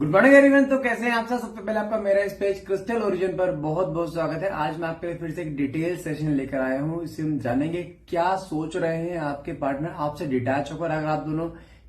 Good morning everyone. तो कैसे हैं आप सब? सबसे पहले आपका मेरा इस पेज क्रिस्टल ओरिजिन पर बहुत बहुत स्वागत है। आज मैं आपके लिए फिर से एक डिटेल सेशन लेकर आया हूं। इससे हम जानेंगे क्या सोच रहे हैं आपके पार्टनर आपसे डिटैच होकर। अगर आप दोनों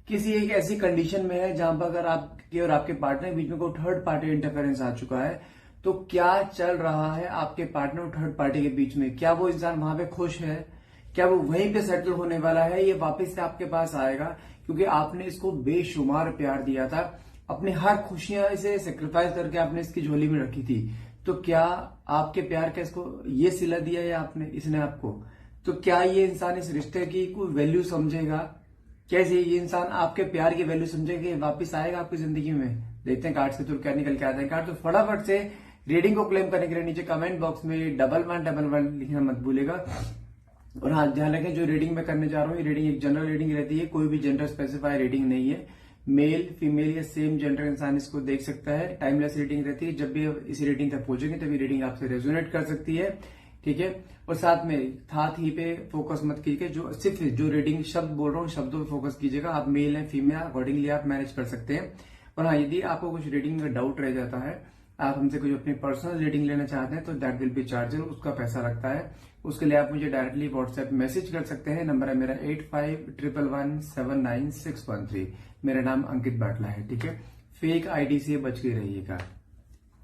किसी एक ऐसी कंडीशन में है जहां पर अगर आपके और आपके पार्टनर के बीच में कोई थर्ड पार्टी इंटरफेरेंस आ चुका है, तो क्या चल रहा है आपके पार्टनर और थर्ड पार्टी के बीच में? क्या वो इंसान वहां पे खुश है? क्या वो वहीं पे सेटल होने वाला है? ये वापस से आपके पास आएगा क्योंकि आपने इसको बेशुमार प्यार दिया था, अपनी हर खुशियां इसे सेक्रीफाइस करके आपने इसकी झोली में रखी थी। तो क्या आपके प्यार का इसको ये सिला दिया है आपने, इसने आपको? तो क्या ये इंसान इस रिश्ते की कोई वैल्यू समझेगा? कैसे ये इंसान आपके प्यार की वैल्यू समझेगा? वापिस आएगा आपकी जिंदगी में? देखते हैं कार्ड्स के थ्रू क्या निकल के आता है कार्ड। तो फटाफट से रीडिंग को क्लेम करने के लिए नीचे कमेंट बॉक्स में 1111 लिखना मत भूलेगा। और हाँ, ध्यान रखें जो रीडिंग मैं करने जा रहा हूँ ये रीडिंग एक जनरल रीडिंग रहती है, कोई भी जेंडर स्पेसिफाई रीडिंग नहीं है। मेल फीमेल या सेम जेंडर इंसान इसको देख सकता है। टाइमलेस रीडिंग रहती है। जब भी आप इस रीडिंग तक पहुंचेंगे तभी रीडिंग आपसे रेजोनेट कर सकती है, ठीक है। और साथ में था ही पे फोकस मत कीजिए, जो सिर्फ जो रीडिंग शब्द बोल रहा हूँ शब्दों पे फोकस कीजिएगा। आप मेल है फीमेल अकॉर्डिंगली आप मैनेज कर सकते हैं। और हाँ, यदि आपको कुछ रीडिंग में डाउट रह जाता है, आप हमसे कुछ अपनी पर्सनल रीडिंग लेना चाहते हैं, तो दैट विल बी चार्जेबल, उसका पैसा लगता है। उसके लिए आप मुझे डायरेक्टली व्हाट्सएप मैसेज कर सकते हैं। नंबर है मेरा 8511179613। मेरा नाम अंकित बाटला है, ठीक है। फेक आईडी से बच के रहिएगा।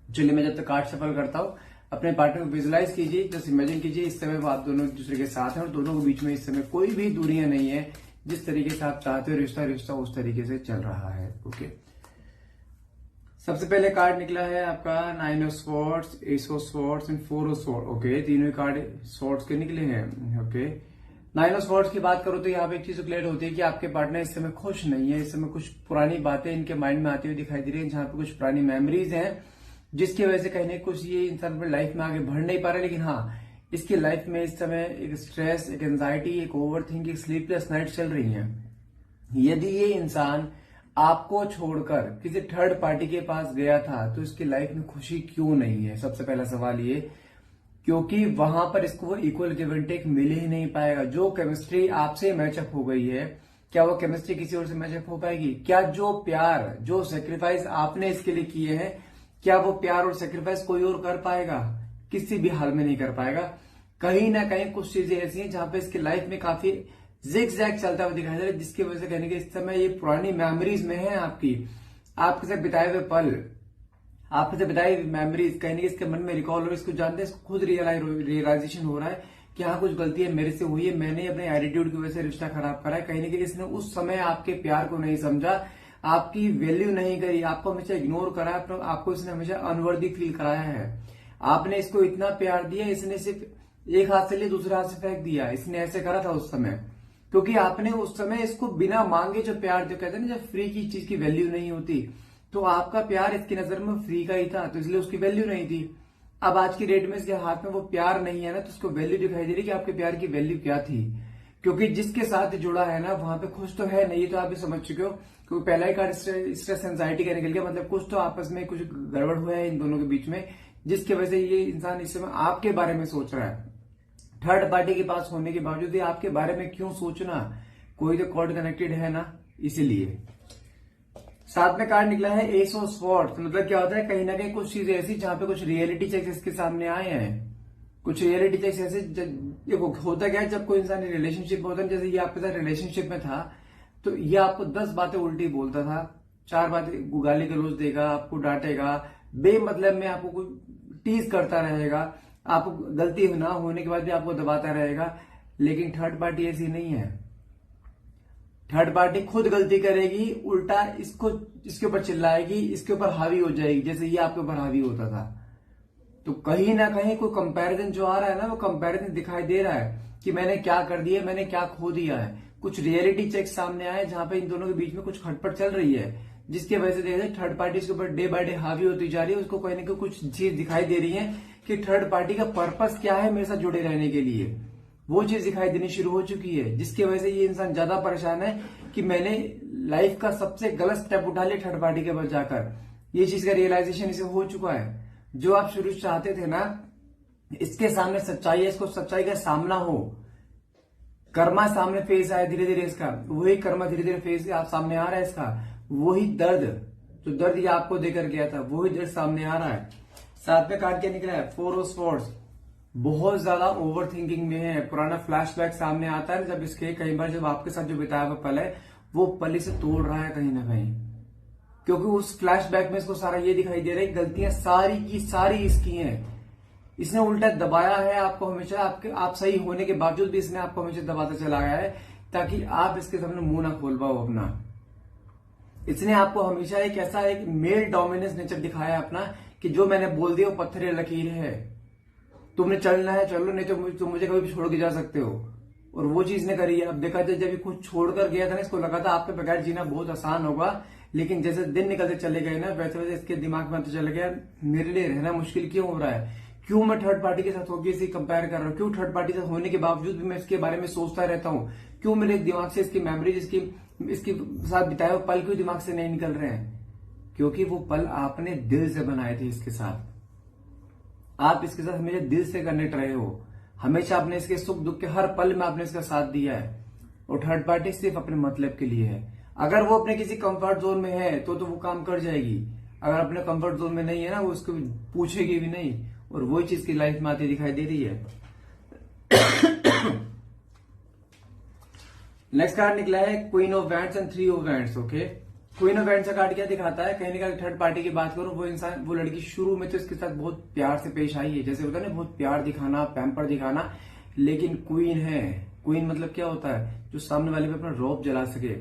चलिए मैं जब तक कार्ड सफल करता हूँ, अपने पार्टनर को विजुलाइज कीजिए, जस्ट इमेजिन कीजिए इस समय वो आप दोनों एक दूसरे के साथ हैं और दोनों के बीच में इस समय कोई भी दूरियां नहीं है। जिस तरीके से आप चाहते हो रिश्ता उस तरीके से चल रहा है, ओके। सबसे पहले कार्ड निकला है आपका 9 of swords, S of swords and 4 of sword, okay. तीनों कार्ड स्वॉर्ड्स के निकले हैं, ओके। 9 ऑफ स्वॉर्ड्स की बात करो तो यहाँ पे एक चीज क्लियर होती है कि आपके पार्टनर इस समय खुश नहीं है। इस समय कुछ पुरानी बातें इनके माइंड में आती हुई दिखाई दे रही है, जहां पे कुछ पुरानी मेमोरीज हैं जिसकी वजह से कहीं ना कुछ ये इंसान अपनी लाइफ में आगे बढ़ नहीं पा रहा। लेकिन हाँ, इसकी लाइफ में इस समय एक स्ट्रेस, एक एंजाइटी, एक ओवर थिंकिंग, स्लीपलेस नाइट चल रही है। यदि ये इंसान आपको छोड़कर किसी थर्ड पार्टी के पास गया था तो इसकी लाइफ में खुशी क्यों नहीं है? सबसे पहला सवाल ये, क्योंकि वहां पर इसको वो इक्वल गिव एंड टेक मिल ही नहीं पाएगा। जो केमिस्ट्री आपसे मैचअप हो गई है, क्या वो केमिस्ट्री किसी और से मैचअप हो पाएगी? क्या जो प्यार, जो सेक्रीफाइस आपने इसके लिए किए हैं, क्या वो प्यार और सेक्रीफाइस कोई और कर पाएगा? किसी भी हाल में नहीं कर पाएगा। कहीं ना कहीं कुछ चीजें ऐसी हैं जहां पे इसकी लाइफ में काफी जिग जैग चलता हुआ दिखाई दे रहा है, जिसकी वजह से कहने के इस समय ये पुरानी मेमोरीज में है आपके साथ बिताए हुए पल, आपके साथ बिताई हुई मेमोरीज कहीं ना कहीं इसके मन में रिकॉल हो रही है। इसको जानते हैं, इसको खुद रियलाइजेशन हो रहा है कि हाँ कुछ गलती है मेरे से हुई है, मैंने अपने एटीट्यूड की वजह से रिश्ता खराब करा है। कहीं ना कहीं इसने उस समय आपके प्यार को नहीं समझा, आपकी वैल्यू नहीं करी, आपको हमेशा इग्नोर करा, आपको इसने हमेशा अनवर्दी फील कराया है। आपने इसको इतना प्यार दिया, इसने सिर्फ एक हाथ से लिए दूसरे हाथ से फेंक दिया। इसने ऐसे करा था उस समय, क्योंकि आपने उस समय इसको बिना मांगे जो प्यार, जो कहते हैं ना जब फ्री की चीज की वैल्यू नहीं होती, तो आपका प्यार इसकी नजर में फ्री का ही था, तो इसलिए उसकी वैल्यू नहीं थी। अब आज की डेट में इसके हाथ में वो प्यार नहीं है ना, तो उसको वैल्यू दिखाई दे रही कि आपके प्यार की वैल्यू क्या थी। क्योंकि जिसके साथ जुड़ा है ना वहां पे खुश तो है नहीं, तो आप भी समझ चुके हो। क्योंकि पहला ही कार्ड स्ट्रेस एंजाइटी का निकल गया, मतलब कुछ तो आपस में कुछ गड़बड़ हुआ है इन दोनों के बीच में, जिसकी वजह से ये इंसान इस समय आपके बारे में सोच रहा है। थर्ड पार्टी के पास होने के बावजूद ये आपके बारे में क्यों सोचना? कोई तो कॉर्ड कनेक्टेड है ना, इसीलिए। साथ में कार्ड निकला है एस ऑफ स्वॉर्ड्स, मतलब क्या होता है, कहीं ना कहीं कुछ चीजें ऐसी जहां पे कुछ रियलिटी चेक्स इसके सामने आए हैं। कुछ रियलिटी चेक्स ऐसे, देखो होता क्या है जब कोई इंसान रिलेशनशिप में होता है, जैसे ये आपके साथ रिलेशनशिप में था, तो ये आपको 10 बातें उल्टी बोलता था, 4 बातें गाली गलौज देगा, आपको डांटेगा, बेमतलब में आपको कोई टीज करता रहेगा, आपको गलती ना होने के बाद भी आपको दबाता रहेगा। लेकिन थर्ड पार्टी ऐसी नहीं है। थर्ड पार्टी खुद गलती करेगी, उल्टा इसके ऊपर चिल्लाएगी, इसके ऊपर हावी हो जाएगी, जैसे ये आपके ऊपर हावी होता था। तो कहीं ना कहीं कोई कंपैरिजन जो आ रहा है ना, वो कंपैरिजन दिखाई दे रहा है कि मैंने क्या कर दिया, मैंने क्या खो दिया है। कुछ रियलिटी चेक सामने आए जहां पे इन दोनों के बीच में कुछ खटपट चल रही है, जिसकी वजह से देखिए थर्ड पार्टी इसके ऊपर डे बाय डे हावी होती जा रही है। उसको कहीं ना कहीं कुछ चीज दिखाई दे रही है कि थर्ड पार्टी का पर्पस क्या है मेरे साथ जुड़े रहने के लिए, वो चीज दिखाई देनी शुरू हो चुकी है। जिसकी वजह से ये इंसान ज्यादा परेशान है कि मैंने लाइफ का सबसे गलत स्टेप उठा लिया थर्ड पार्टी के पास जाकर। ये चीज का रियलाइजेशन इसे हो चुका है। जो आप शुरू से चाहते थे ना, इसके सामने सच्चाई है, इसको सच्चाई का सामना हो। कर्मा सामने फेस आया धीरे धीरे, इसका वही कर्मा धीरे धीरे फेस आप सामने आ रहा है, इसका वही दर्द जो दर्द ये आपको देकर गया था वही दर्द सामने आ रहा है। साथ में कार्ड क्या निकला है, 4 ऑफ स्वॉर्ड्स। बहुत ज्यादा ओवर थिंकिंग में है, पुराना फ्लैशबैक सामने आता है जब इसके, कई बार जब आपके साथ जो बिताया हुआ पल है वो पल इसे तोड़ रहा है कहीं ना कहीं, क्योंकि उस फ्लैशबैक में इसको सारा ये दिखाई दे रहा है गलतियां सारी की सारी इसकी हैं। इसने उल्टा दबाया है आपको हमेशा, आप सही होने के बावजूद भी इसने आपको हमेशा दबाता चला गया है ताकि आप इसके सामने मुंह ना खोल पाओ अपना। इसने आपको हमेशा एक ऐसा एक मेल डोमिनेंस नेचर दिखाया है अपना कि जो मैंने बोल दिया वो पत्थर या लकीर है, तुमने चलना है चलो, नहीं तो तुम मुझे कभी भी छोड़ के जा सकते हो। और वो चीज ने करी है। अब देखा जाए जब ये कुछ छोड़कर गया था ना, इसको लगा था आपके बगैर जीना बहुत आसान होगा, लेकिन जैसे दिन निकलते चले गए ना वैसे वैसे इसके दिमाग में तो चले गया मेरे लिए रहना मुश्किल क्यों हो रहा है, क्यों मैं थर्ड पार्टी के साथ होकर इसे कंपेयर कर रहा हूँ, क्यों थर्ड पार्टी के साथ होने के बावजूद भी मैं इसके बारे में सोचता रहता हूँ, क्यों मेरे दिमाग से इसकी मेमोरीज इसके साथ बिताए हुए पल क्यों दिमाग से नहीं निकल रहे हैं, क्योंकि वो पल आपने दिल से बनाए थे इसके साथ। आप इसके साथ हमेशा दिल से कनेक्ट रहे हो, हमेशा आपने इसके सुख दुख के हर पल में आपने इसका साथ दिया है। और थर्ड पार्टी सिर्फ अपने मतलब के लिए है। अगर वो अपने किसी कंफर्ट जोन में है तो वो काम कर जाएगी, अगर अपने कंफर्ट जोन में नहीं है ना वो उसको पूछेगी भी नहीं, और वही चीज की लाइफ में आती दिखाई दे रही है। नेक्स्ट कार्ड निकला है queen of wands and 3 of wands. Okay, queen of wands का कार्ड क्या दिखाता है, कहीं ना कहीं थर्ड पार्टी की बात करूं, वो इंसान, वो लड़की शुरू में तो इसके साथ बहुत प्यार से पेश आई है, जैसे होता है ना बहुत प्यार दिखाना, पैम्पर दिखाना, लेकिन क्वीन है। क्वीन मतलब क्या होता है, जो सामने वाले पे अपना रौब जला सके,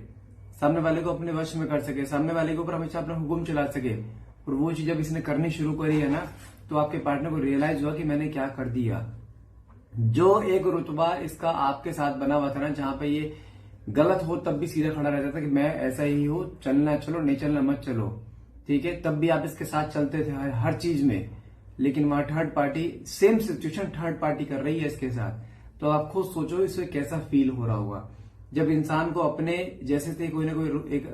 सामने वाले को अपने वश में कर सके, सामने वाले के ऊपर हमेशा अपना हुक्म चला सके। और वो चीज जब इसने करनी शुरू करी है ना, तो आपके पार्टनर को रियलाइज हुआ कि मैंने क्या कर दिया। जो एक रुतबा इसका आपके साथ बना हुआ था ना, जहां पे ये गलत हो तब भी सीधा खड़ा रहता था कि मैं ऐसा ही हूं, चलना चलो, नहीं चलना मत चलो, ठीक है, तब भी आप इसके साथ चलते थे हर चीज में। लेकिन वहां third party, same situation third party कर रही है इसके साथ, तो आप खुद सोचो इसे कैसा फील हो रहा होगा। जब इंसान को अपने जैसे से कोई ना कोई एक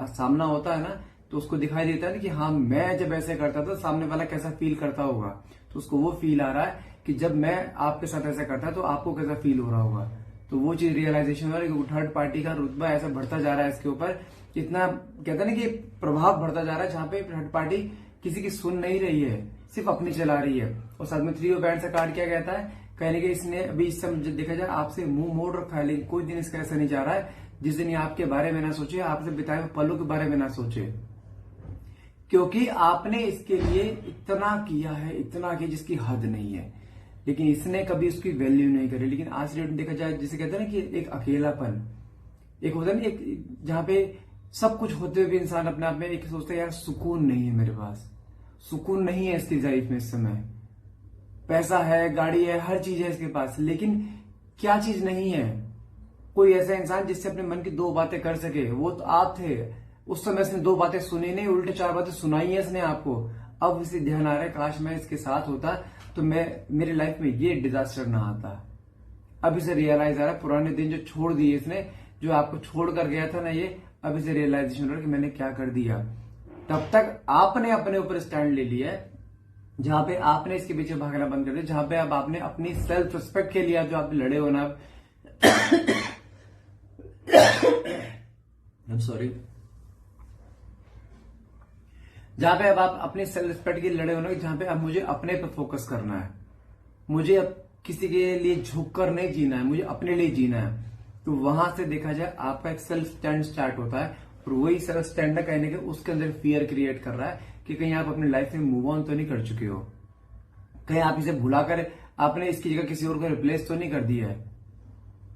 सामना होता है ना, तो उसको दिखाई देता है ना कि हाँ मैं जब ऐसे करता था सामने वाला कैसा फील करता होगा, तो उसको वो फील आ रहा है कि जब मैं आपके साथ ऐसा करता तो आपको कैसा फील हो रहा होगा। तो वो चीज रियलाइजेशन हो रहा है कि थर्ड पार्टी का रुतबा ऐसा बढ़ता जा रहा है इसके ऊपर, इतना कहते हैं ना कि प्रभाव बढ़ता जा रहा है, जहां पे थर्ड पार्टी किसी की सुन नहीं रही है, सिर्फ अपनी चला रही है। और साथ में 3 ऑफ वैंड्स का कार्ड क्या कहता है, कहने के इसने अभी इस समय देखा जाए आपसे मुंह मोड़ रखा है, लेकिन कोई दिन इसका ऐसा नहीं जा रहा है जिस दिन ये आपके बारे में ना सोचे, आपसे बिताए हुए पलों के बारे में ना सोचे, क्योंकि आपने इसके लिए इतना किया है, इतना किया जिसकी हद नहीं है, लेकिन इसने कभी उसकी वैल्यू नहीं करी। लेकिन आज डेट में देखा जाए, जिसे कहते हैं ना कि एक अकेलापन, एक होता है ना, एक जहां पे सब कुछ होते हुए भी इंसान अपने आप में एक सोचता है यार सुकून नहीं है मेरे पास, सुकून नहीं है इसकी लाइफ में इस समय, पैसा है, गाड़ी है, हर चीज है इसके पास, लेकिन क्या चीज नहीं है, कोई ऐसा इंसान जिससे अपने मन की 2 बातें कर सके, वो तो आप थे। उस समय इसने 2 बातें सुनी नहीं, उल्टे 4 बातें सुनाई है इसने आपको। अब इसे ध्यान आ रहा है काश मैं इसके साथ होता तो मेरी लाइफ में ये डिजास्टर ना आता। अब इसे रियलाइज आ रहा है पुराने दिन जो छोड़ दिए इसने, जो आपको छोड़ कर गया था ना ये, अब इसे रियलाइजेशन हो रहा है कि मैंने क्या कर दिया। तब तक आपने अपने ऊपर स्टैंड ले लिया है, जहां पे आपने इसके पीछे भागना बंद कर दिया, जहां पे अब आपने अपनी सेल्फ रिस्पेक्ट के लिए जो आप लड़े हो ना, आई एम सॉरी, जहां पे अब आप अपने सेल्फ रिस्पेक्ट के लिए लड़े हो ना, जहां पे अब मुझे अपने पे फोकस करना है, मुझे अब किसी के लिए झुक कर नहीं जीना है, मुझे अपने लिए जीना है। तो वहां से देखा जाए आपका एक सेल्फ स्टैंड स्टार्ट होता है, और वही सेल्फ स्टैंड कहने के उसके अंदर फियर क्रिएट कर रहा है कि कहीं आप अपनी लाइफ में मूव ऑन तो नहीं कर चुके हो, कहीं आप इसे भुलाकर आपने इसकी जगह किसी और को रिप्लेस तो नहीं कर दिया है।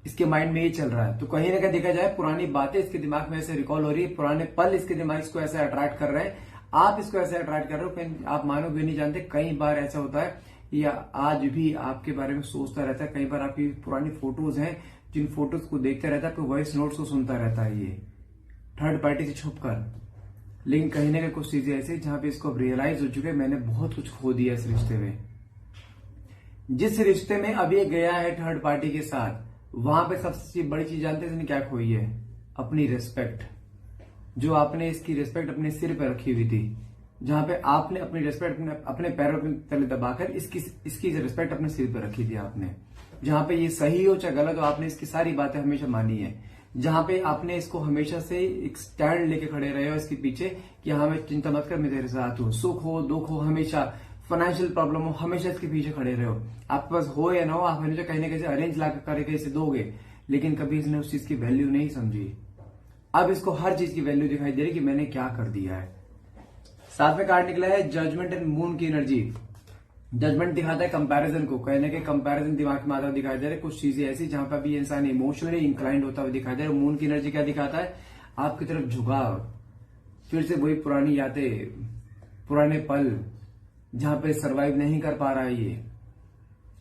इसके माइंड में ये चल रहा है, तो कहीं ना कहीं देखा जाए पुरानी बातें इसके दिमाग में ऐसे रिकॉल हो रही है, पुराने पल इसके दिमाग इसको ऐसे अट्रैक्ट कर रहे हैं, आप इसको ऐसे अट्रैक्ट कर रहे हो, कहीं आप मानोगे नहीं जानते, कई बार ऐसा होता है या आज भी आपके बारे में सोचता रहता है, कई बार आपकी पुरानी फोटोज हैं जिन फोटोज को देखता रहता है, आपके वॉइस नोट्स को सुनता रहता है ये थर्ड पार्टी से छुपकर। लेकिन कहीं ना कहीं कुछ चीजें ऐसी जहां पे इसको अब रियलाइज हो चुके हैं मैंने बहुत कुछ खो दिया इस रिश्ते में। जिस रिश्ते में अब ये गया है थर्ड पार्टी के साथ, वहां पे सबसे बड़ी चीज जानते हैं इसने क्या खोई है, अपनी रिस्पेक्ट। जो आपने इसकी रिस्पेक्ट अपने सिर पर रखी हुई थी, जहां पे आपने अपनी रिस्पेक्ट अपने पैरों के तले दबाकर इसकी रिस्पेक्ट अपने सिर पर रखी थी आपने, जहां पे ये सही हो चाहे गलत हो, आपने इसकी सारी बातें हमेशा मानी है। जहां पे आपने इसको हमेशा से एक स्टैंड लेके खड़े रहे हो इसके पीछे कि हाँ मैं चिंता मत कर, मैं तेरे साथ हूँ, सुख हो दुख हो, हमेशा फाइनेंशियल प्रॉब्लम हो, हमेशा इसके पीछे खड़े रहे हो। आपके पास हो या ना हो, आप हमेशा कहीं ना कहीं अरेंज ला करके इसे दोगे, लेकिन कभी इसने उस चीज की वैल्यू नहीं समझी। अब इसको हर चीज की वैल्यू दिखाई दे रही कि मैंने क्या कर दिया है। साथ में कार्ड निकला है जजमेंट एंड मून की एनर्जी। जजमेंट दिखाता है कंपैरिजन को, कहने के कंपैरिजन दिमाग में आता हुआ दिखाई दे रहा है, कुछ चीजें ऐसी जहां पर भी इंसान इमोशनली इंक्लाइंड होता हुआ दिखाई दे रहा है। मून की एनर्जी क्या दिखाता है, आपकी तरफ झुकाव, फिर से वही पुरानी यादें, पुराने पल जहां पे सरवाइव नहीं कर पा रहा है ये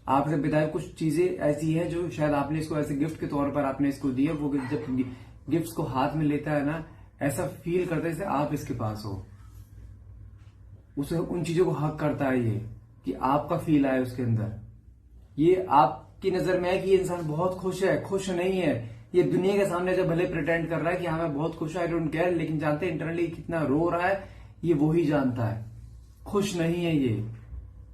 आपसे बिताए। कुछ चीजें ऐसी हैं जो शायद आपने इसको ऐसे गिफ्ट के तौर पर आपने इसको दिया, वो जब गिफ्ट्स को हाथ में लेता है ना, ऐसा फील करता है जैसे आप इसके पास हो, उसे उन चीजों को हक करता है ये कि आपका फील आए उसके अंदर। ये आपकी नजर में है कि ये इंसान बहुत खुश है, खुश नहीं है। ये दुनिया के सामने जब भले प्रिटेंड कर रहा है कि हाँ मैं बहुत खुश हूं, आई डोंट केयर, लेकिन जानते इंटरनली कितना रो रहा है ये वो ही जानता है। खुश नहीं है ये,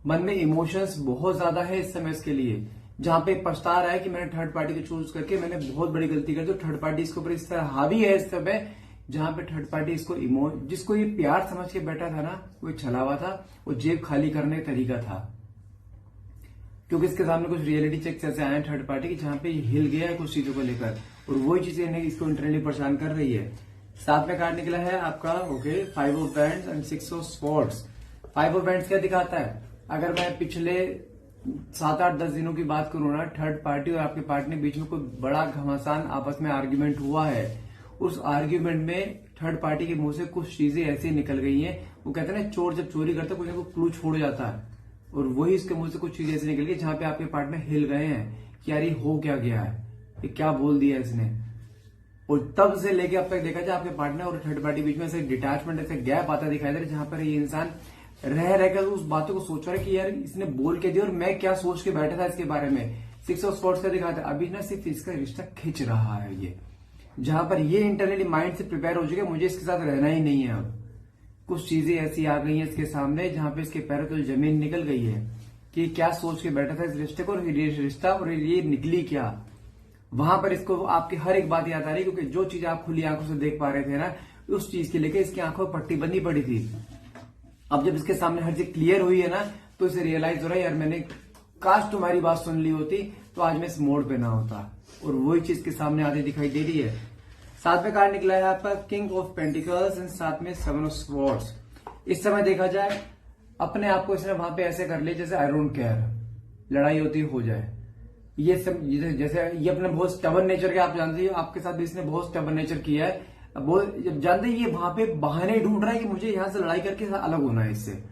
मन में इमोशंस बहुत ज्यादा है इस समय इसके लिए, जहां पे पछता रहा है कि मैंने थर्ड पार्टी को चूज करके मैंने बहुत बड़ी गलती कर दी। थर्ड पार्टी इसके ऊपर इस तरह हावी है इस समय, जहां पे थर्ड पार्टी इसको जिसको ये प्यार समझ के बैठा था ना, वो छलावा था, वो जेब खाली करने का तरीका था। क्योंकि इसके सामने कुछ रियलिटी चेक्स ऐसे आए हैं थर्ड पार्टी की, जहां पे ये हिल गया है कुछ चीजों को लेकर, और वही चीजें इसको इंटरनली परेशान कर रही है। साथ में कार्ड निकला है आपका okay 5 of bands and 6 of swords. 5 of bands क्या दिखाता है, अगर मैं पिछले 7-8-10 दिनों की बात करूं ना, थर्ड पार्टी और आपके पार्टनर के बीच में कोई बड़ा घमासान आपस में आर्ग्यूमेंट हुआ है। उस आर्ग्यूमेंट में थर्ड पार्टी के मुंह से कुछ चीजें ऐसी निकल गई हैं, वो कहते हैं ना चोर जब चोरी करता है कुछ ना कुछ क्लू छोड़ जाता है, और वही इसके मुंह से कुछ चीजें ऐसी निकल गई जहां पे आपके पार्टनर हिल गए हैं कि यार ये हो क्या गया है, ये क्या बोल दिया इसने। और तब से लेके अब तक देखा जाए आपके पार्टनर और थर्ड पार्टी बीच में ऐसे डिटैचमेंट, ऐसे गैप आता दिखाई दे रहा है, जहां पर ये इंसान रह रहकर उस बातों को सोच रहा है कि यार इसने बोल के दिया और मैं क्या सोच के बैठा था इसके बारे में। 6 ऑफ स्वॉर्ड्स का दिखाता है, अभी ना सिर्फ इसका रिश्ता खिंच रहा है ये, जहां पर ये इंटरनली माइंड से प्रिपेयर हो चुके मुझे इसके साथ रहना ही नहीं है। अब कुछ चीजें ऐसी आ गई हैं इसके सामने जहां पे इसके पैरों तो जमीन निकल गई है कि क्या सोच के बैठा था इस रिश्ते को, रिश्ता और ये निकली क्या। वहां पर इसको आपकी हर एक बात याद आ रही है, क्योंकि जो चीज आप खुली आंखों से देख पा रहे थे ना, उस चीज के लेके इसकी आंखों में पट्टी बंदी पड़ी थी। अब जब इसके सामने हर चीज क्लियर हुई है ना, तो इसे रियलाइज हो रहा है यार मैंने काश तुम्हारी बात सुन ली होती तो आज मैं इस मोड़ पे ना होता, और वही चीज के सामने आती दिखाई दे रही है। साथ में कार्ड निकला है आपका किंग ऑफ पेंटिकल्स एंड साथ में 7 ऑफ स्वॉर्ड्स। इस समय देखा जाए अपने आप को इसने वहां पे ऐसे कर लिया जैसे आई डोंट केयर, लड़ाई होती हो जाए। ये सब जैसे ये अपने बहुत स्टबर्न नेचर के, आप जानते हो आपके साथ भी इसने बहुत स्टबर्न नेचर किया है। जब जानते ये वहां पे बहाने ढूंढ रहा है कि मुझे यहां से लड़ाई करके अलग होना है, इससे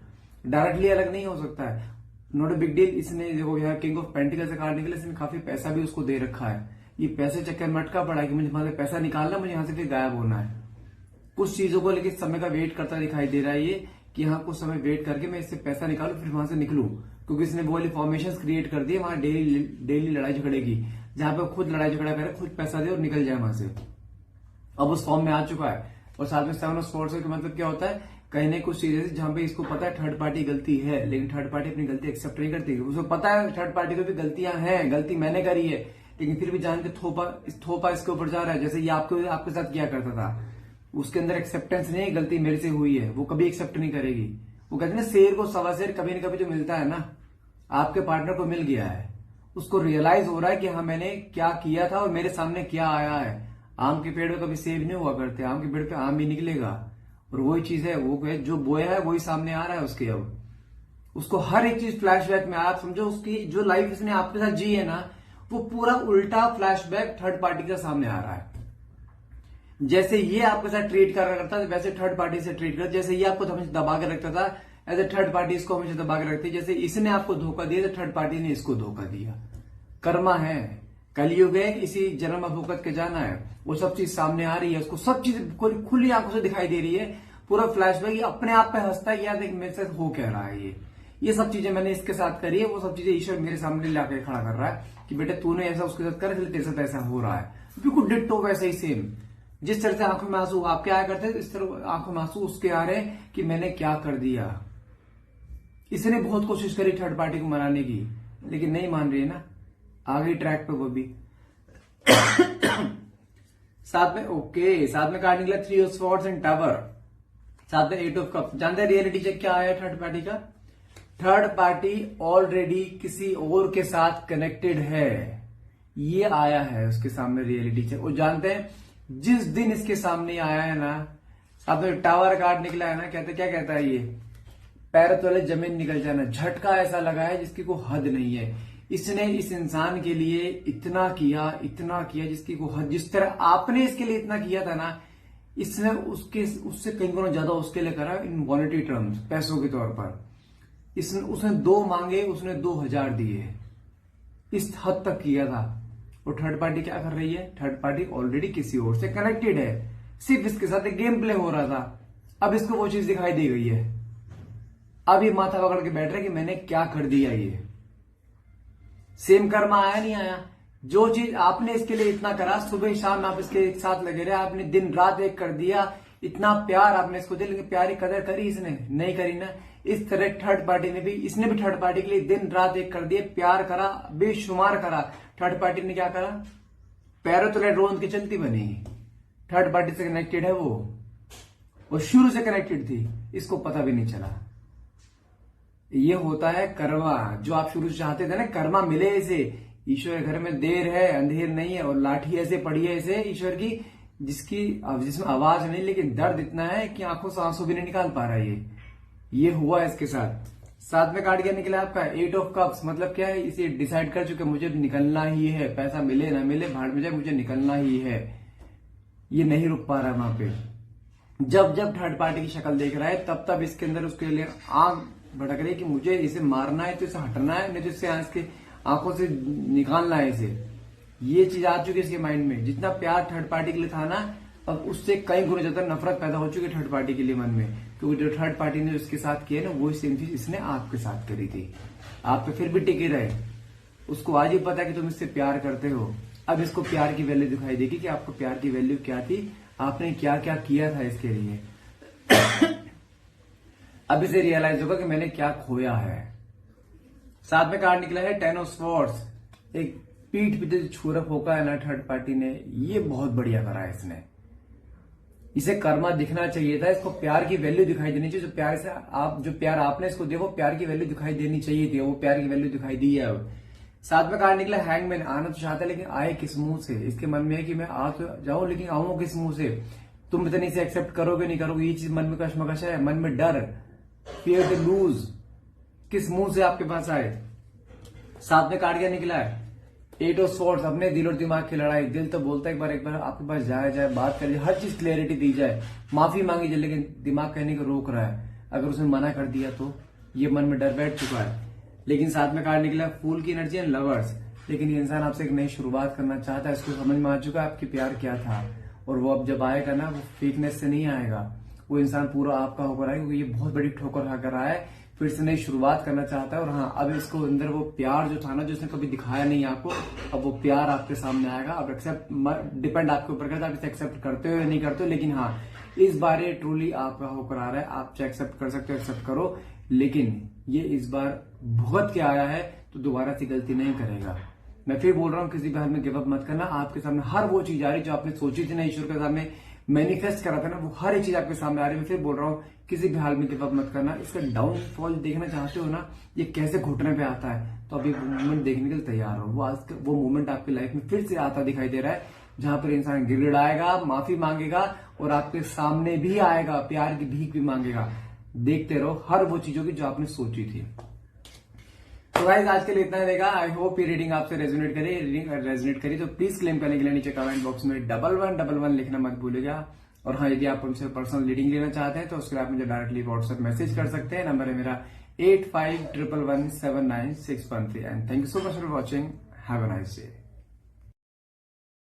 डायरेक्टली अलग नहीं हो सकता है, नॉट अ बिग डील। इसने देखो यहाँ किंग ऑफ पेंटिकल्स से कार्ड निकले, इसने काफी पैसा भी उसको दे रखा है। ये पैसे चक्कर में अटका पड़ा है कि मुझे वहां से पैसा निकालना, मुझे यहां से फिर गायब होना है। कुछ चीजों को लेकर समय का वेट करता दिखाई दे रहा है ये, कि यहाँ कुछ समय वेट करके मैं इससे पैसा निकालू फिर वहां से निकलू, क्योंकि इसने वो वाली फॉर्मेशन क्रिएट कर दी वहां डेली लड़ाई झगड़े की, जहां पे खुद लड़ाई झगड़ा करे, खुद पैसा दे और निकल जाए वहां से। अब उस फॉर्म में आ चुका है। और साथ में 7 ऑफ स्वॉर्ड्स का मतलब क्या होता है, कहीं ना कुछ चीजें जहां पे इसको पता है थर्ड पार्टी गलती है, लेकिन थर्ड पार्टी अपनी गलती एक्सेप्ट नहीं करती। उसको पता है थर्ड पार्टी को भी गलतियां हैं, गलती मैंने करी है, लेकिन फिर भी जान के थोपा इसके ऊपर जा रहा है, जैसे ये आपके साथ किया करता था। उसके अंदर एक्सेप्टेंस नहीं है, गलती मेरे से हुई है, वो कभी एक्सेप्ट नहीं करेगी। वो कहते हैं ना शेर को सवा शेर कभी न कभी जो मिलता है ना, आपके पार्टनर को मिल गया है। उसको रियलाइज हो रहा है कि हाँ मैंने क्या किया था और मेरे सामने क्या आया है। आम के पेड़ में कभी सेब नहीं हुआ करते, आम के पेड़ पे आम भी निकलेगा, और वही चीज है, वो जो बोया है वही सामने आ रहा है उसके। अब उसको हर एक चीज फ्लैशबैक में, आप समझो उसकी जो लाइफ इसने आपके साथ जी है ना, वो पूरा उल्टा फ्लैशबैक थर्ड पार्टी का सामने आ रहा है। जैसे ये आपके साथ ट्रीट कर रहा था वैसे थर्ड पार्टी से ट्रीट कर, जैसे ये आपको हमेशा दबा के रखता था एज ए थर्ड पार्टी इसको हमेशा दबा के रखती, जैसे इसने आपको धोखा दिया तो थर्ड पार्टी ने इसको धोखा दिया। कर्मा है, कलयुग है, इसी जन्म में भुगत के जाना है। वो सब चीज सामने आ रही है, उसको सब चीज खुली आंखों से दिखाई दे रही है, पूरा फ्लैशबैक। अपने आप पे हंसता है, यार देख मेरे साथ हो क्या रहा है, ये सब चीजें मैंने इसके साथ करी है, वो सब चीजें ईश्वर मेरे सामने लाके खड़ा कर रहा है कि बेटे तूने ऐसा उसके साथ कर, तेरे साथ ऐसा हो रहा है। बिल्कुल डिट्टो वैसे ही सेम। जिस तरह से आंखों में आंसू आपके आया करते हैं, इस तरह आंखों में आंसू उसके आ रहे हैं कि मैंने क्या कर दिया। इसने बहुत कोशिश करी थर्ड पार्टी को मनाने की, लेकिन नहीं मान रही है ना, आ गई ट्रैक पे वो भी। साथ में ओके, साथ में कार्ड निकला 3 ऑफ स्वॉर्ड्स एंड टावर, साथ में 8 ऑफ कप। जानते हैं रियलिटी चेक क्या आया थर्ड पार्टी का? थर्ड पार्टी ऑलरेडी किसी और के साथ कनेक्टेड है, ये आया है उसके सामने रियलिटी चेक। और जानते हैं जिस दिन इसके सामने आया है ना, साथ में टावर कार्ड निकला है ना, क्या कहता है ये, पैर तले जमीन निकल जाना, झटका ऐसा लगा है जिसकी कोई हद नहीं है। इसने इस इंसान के लिए इतना किया जिसकी कोई हद, जिस तरह आपने इसके लिए इतना किया था ना, इसने उससे कई गुना ज्यादा उसके लिए करा इन मॉनेटरी टर्म्स, पैसों के तौर पर। उसने 2 मांगे, उसने 2000 दिए, इस हद तक किया था। और थर्ड पार्टी क्या कर रही है? थर्ड पार्टी ऑलरेडी किसी और से कनेक्टेड है, सिर्फ इसके साथ एक गेम प्ले हो रहा था, अब इसको वो चीज दिखाई दे गई है। अब ये माथा पकड़ के बैठ रहा है कि मैंने क्या कर दिया। ये सेम कर्मा आया नहीं आया? जो चीज आपने इसके लिए इतना करा, सुबह शाम आप इसके एक साथ लगे रहे, आपने दिन रात एक कर दिया, इतना प्यार आपने इसको दिया, लेकिन प्यार की कदर करी इसने नहीं करी ना। इस तरह थर्ड पार्टी ने भी, इसने भी थर्ड पार्टी के लिए दिन रात एक कर दिए, प्यार करा, बेशुमार करा। थर्ड पार्टी ने क्या करा? पैरों तले ड्रोन की चलती बनी। थर्ड पार्टी से कनेक्टेड है वो शुरू से कनेक्टेड थी, इसको पता भी नहीं चला। ये होता है कर्मा, जो आप शुरू से चाहते थे ना, कर्मा मिले इसे। ईश्वर घर में देर है अंधेर नहीं है, और लाठी ऐसे पड़ी है इसे ईश्वर की, जिसमें आवाज नहीं, लेकिन दर्द इतना है कि आंखों से आंसू भी नहीं निकाल पा रहा है। ये हुआ है इसके साथ। साथ में कार्ड क्या निकला आपका? 8 ऑफ कप्स। मतलब क्या है? इसे डिसाइड कर चुके मुझे निकलना ही है, पैसा मिले ना मिले भाड़ में जाए, मुझे निकलना ही है। ये नहीं रुक पा रहा है वहां पे। जब थर्ड पार्टी की शक्ल देख रहा है, तब इसके अंदर उसके लिए आग भड़क रही है कि मुझे इसे मारना है तो इसे हटना है, नहीं तो इसके आंखों से निकालना है इसे। ये चीज आ चुकी है इसके माइंड में। जितना प्यार थर्ड पार्टी के लिए था ना, अब उससे कई गुना ज्यादा नफरत पैदा हो चुकी है थर्ड पार्टी के लिए मन में, क्योंकि जो थर्ड पार्टी ने उसके साथ किया ना, वो सेम चीज इसने आपके साथ करी थी। आप पे फिर भी टिके रहे। उसको आज ही पता है कि तुम इससे प्यार करते हो। अब इसको प्यार की वैल्यू दिखाई देगी कि आपको प्यार की वैल्यू क्या थी, आपने क्या क्या किया था इसके लिए। अब इसे रियलाइज होगा कि मैंने क्या खोया है। साथ में कार्ड निकला है 10 ऑफ स्वॉर्ड्स। एक पीठ पे जो छुरा फोका है ना थर्ड पार्टी ने, ये बहुत बढ़िया करा है इसने। इसे कर्मा दिखना चाहिए था, इसको प्यार की वैल्यू दिखाई देनी चाहिए। जो प्यार आपने इसको दिया, वो प्यार की वैल्यू दिखाई देनी चाहिए थी, वो प्यार की वैल्यू दिखाई दी है अब। साथ में कार्ड निकला हैंगमैन। आना तो चाहता है, लेकिन आए किस मुंह से? इसके मन में है कि मैं आ तो जाऊं, लेकिन आऊं किस मुंह से? तुम इतनी से एक्सेप्ट करोगे नहीं करोगे, ये चीज मन में कशमकश है, मन में डर, फियर टू लूज। किस मुंह से आपके पास आए? साथ में कार्ड क्या निकला है? 8 ऑफ स्वॉर्ड्स। अपने दिल और दिमाग की लड़ाई। दिल तो बोलता है एक बार आपके पास जाए बात कर, हर चीज क्लियरिटी दी जाए, माफी मांगी जाए, लेकिन दिमाग कहने को रोक रहा है। अगर उसने मना कर दिया तो ये मन में डर बैठ चुका है। लेकिन साथ में कार्ड निकला फूल की एनर्जी एंड लवर्स। लेकिन ये इंसान आपसे एक नई शुरुआत करना चाहता है, इसको समझ में आ चुका है आपकी प्यार क्या था। और वो अब जब आएगा ना, वो फेकनेस से नहीं आएगा, वो इंसान पूरा आपका होकर आएगा, क्योंकि ये बहुत बड़ी ठोकर खाकर रहा है, फिर से नई शुरुआत करना चाहता है। और हाँ, अब इसको अंदर वो प्यार जो था ना, जो उसने कभी दिखाया नहीं आपको, अब वो प्यार आपके सामने आएगा। अब एक्सेप्ट डिपेंड आपके ऊपर करता है, आप इसे एक्सेप्ट करते हो या नहीं करते हो। लेकिन हाँ, इस बार ये ट्रूली आपका होकर आ रहा है। आप चाहे एक्सेप्ट कर सकते हो, एक्सेप्ट करो, लेकिन ये इस बार भुगत के आया है तो दोबारा से गलती नहीं करेगा। मैं फिर बोल रहा हूँ, किसी भी हाल में गिव अप मत करना। आपके सामने हर वो चीज आ रही जो आपने सोची थी ना, ईश्वर के सामने मैनिफेस्ट करा था ना, वो हर एक चीज आपके सामने आ रही है। मैं फिर बोल रहा हूँ, किसी भी हाल में गिव अप मत करना। इसका डाउनफॉल देखना चाहते हो ना, ये कैसे घुटने पे आता है, तो अभी मूवमेंट देखने के लिए तैयार हो। वो मूवमेंट आपकी लाइफ में फिर से आता दिखाई दे रहा है, जहां पर इंसान गिड़गिड़ाएगा, माफी मांगेगा और आपके सामने भी आएगा, प्यार की भीख भी मांगेगा। देखते रहो हर वो चीजों की जो आपने सोची थी। तो गाइस, आज के लिए इतना ही रहेगा। आई होप ये रीडिंग आपसे रेजोनेट करे। रीडिंग रेजोनेट करी तो प्लीज क्लेम करने के लिए नीचे कमेंट बॉक्स में 1111 लिखना मत भूलिएगा। और हाँ, यदि आप हमसे पर्सनल रीडिंग लेना चाहते हैं तो उसके लिए आप मुझे डायरेक्टली व्हाट्सएप मैसेज कर सकते हैं। नंबर है मेरा 8511179613। And thank you so much for watching. Have a nice day.